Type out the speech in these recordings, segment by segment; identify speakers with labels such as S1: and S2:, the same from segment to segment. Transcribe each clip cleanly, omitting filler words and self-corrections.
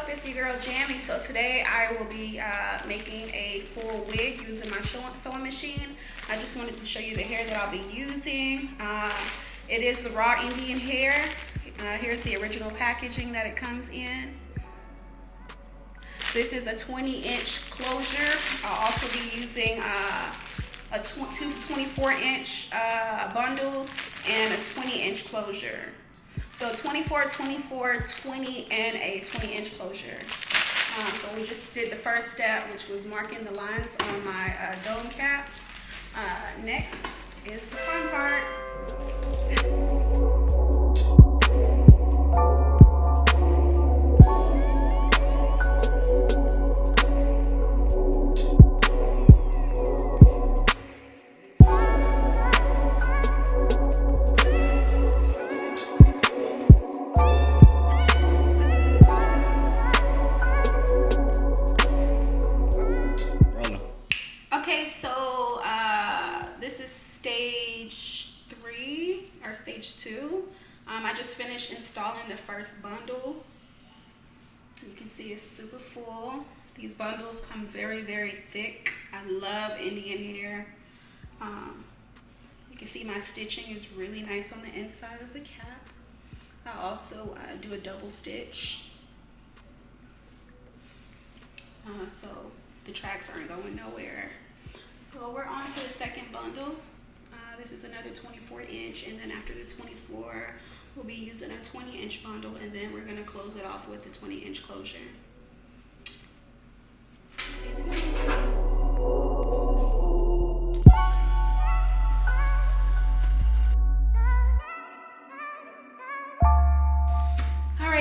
S1: up? It's your girl Jammy. So today I will be making a full wig using my sewing machine. I just wanted to show you the hair that I'll be using. It is the raw Indian hair. Here's the original packaging that it comes in. This is a 20-inch closure. I'll also be using two 24-inch bundles and a 20-inch closure. So 24, 24, 20, and a 20-inch closure. So we just did the first step, which was marking the lines on my dome cap. Next is the fun part. Okay, so this is stage 3 or stage 2. I just finished installing the first bundle. You can see it's super full. These bundles come very, very thick. I love Indian hair. You can see my stitching is really nice on the inside of the cap. I also do a double stitch. So the tracks aren't going nowhere. So we're on to the second bundle. This is another 24-inch, and then after the 24, we'll be using a 20-inch bundle, and then we're gonna close it off with the 20-inch closure. Stay tuned.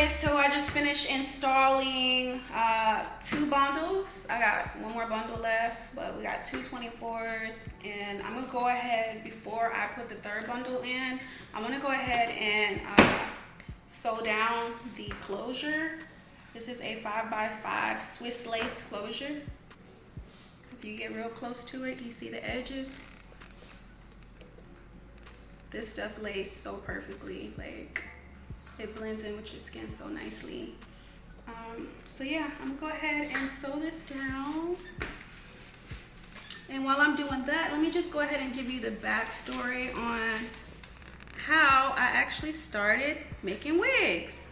S1: So I just finished installing 2 bundles. I got one more bundle left, but we got 2 24s, and I'm gonna go ahead, before I put the third bundle in, I'm gonna go ahead and sew down the closure. This is a 5x5 Swiss lace closure. If you get real close to it, you see the edges. This stuff lays so perfectly, like it blends in with your skin so nicely. So yeah, I'm gonna go ahead and sew this down. And while I'm doing that, let me just go ahead and give you the backstory on how I actually started making wigs.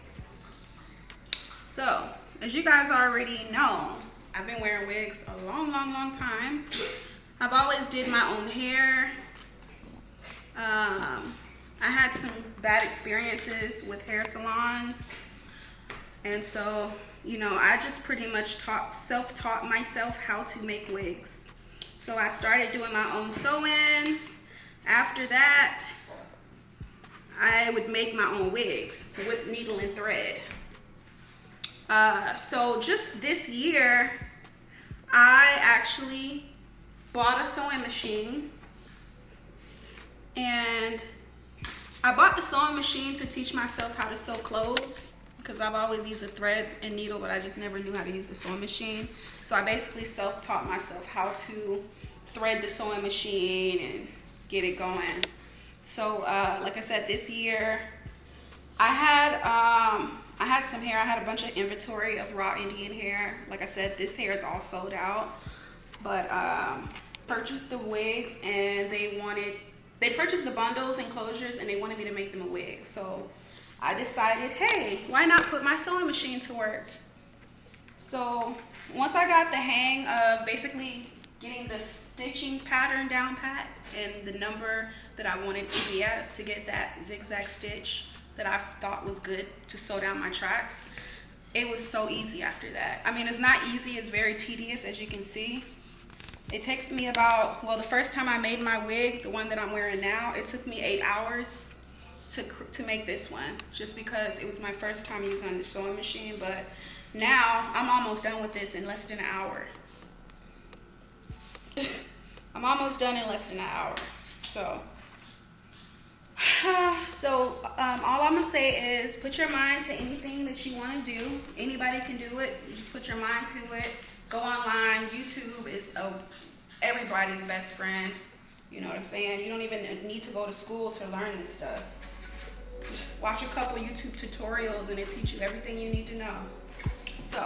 S1: So, as you guys already know, I've been wearing wigs a long, long, long time. I've always did my own hair. I had some bad experiences with hair salons, and so, you know, I just pretty much self-taught myself how to make wigs. So I started doing my own sew-ins. After that, I would make my own wigs with needle and thread. So just this year, I actually bought a sewing machine, and I bought the sewing machine to teach myself how to sew clothes, because I've always used a thread and needle, but I just never knew how to use the sewing machine. So I basically self-taught myself how to thread the sewing machine and get it going. So like I said, this year I had some hair. I had a bunch of inventory of raw Indian hair. Like I said, this hair is all sold out, but purchased the wigs, and they purchased the bundles and closures, and they wanted me to make them a wig. So I decided, hey, why not put my sewing machine to work? So once I got the hang of basically getting the stitching pattern down pat and the number that I wanted to be at to get that zigzag stitch that I thought was good to sew down my tracks, it was so easy after that. I mean, it's not easy, it's very tedious, as you can see. It takes me about, well, the first time I made my wig, the one that I'm wearing now, it took me 8 hours to make this one, just because it was my first time using the sewing machine. But now I'm almost done with this in less than an hour. I'm almost done in less than an hour. So all I'm gonna say is, put your mind to anything that you want to do. Anybody can do it. You just put your mind to it. Go online. YouTube is everybody's best friend. You know what I'm saying? You don't even need to go to school to learn this stuff. Watch a couple YouTube tutorials and it teach you everything you need to know. So,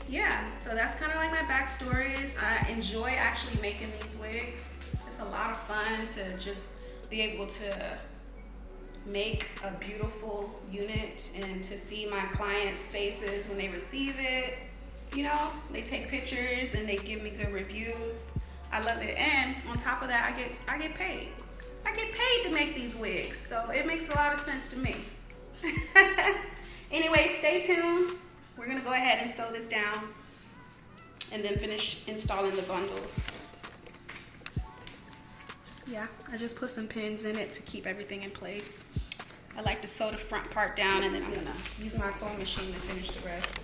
S1: yeah, so that's kind of like my backstories. I enjoy actually making these wigs. It's a lot of fun to just be able to make a beautiful unit and to see my clients' faces when they receive it. You know, they take pictures and they give me good reviews. I love it. And on top of that, I get paid. I get paid to make these wigs, so it makes a lot of sense to me. Anyway, stay tuned. We're gonna go ahead and sew this down and then finish installing the bundles. Yeah, I just put some pins in it to keep everything in place. I like to sew the front part down, and then I'm gonna use my sewing machine to finish the rest.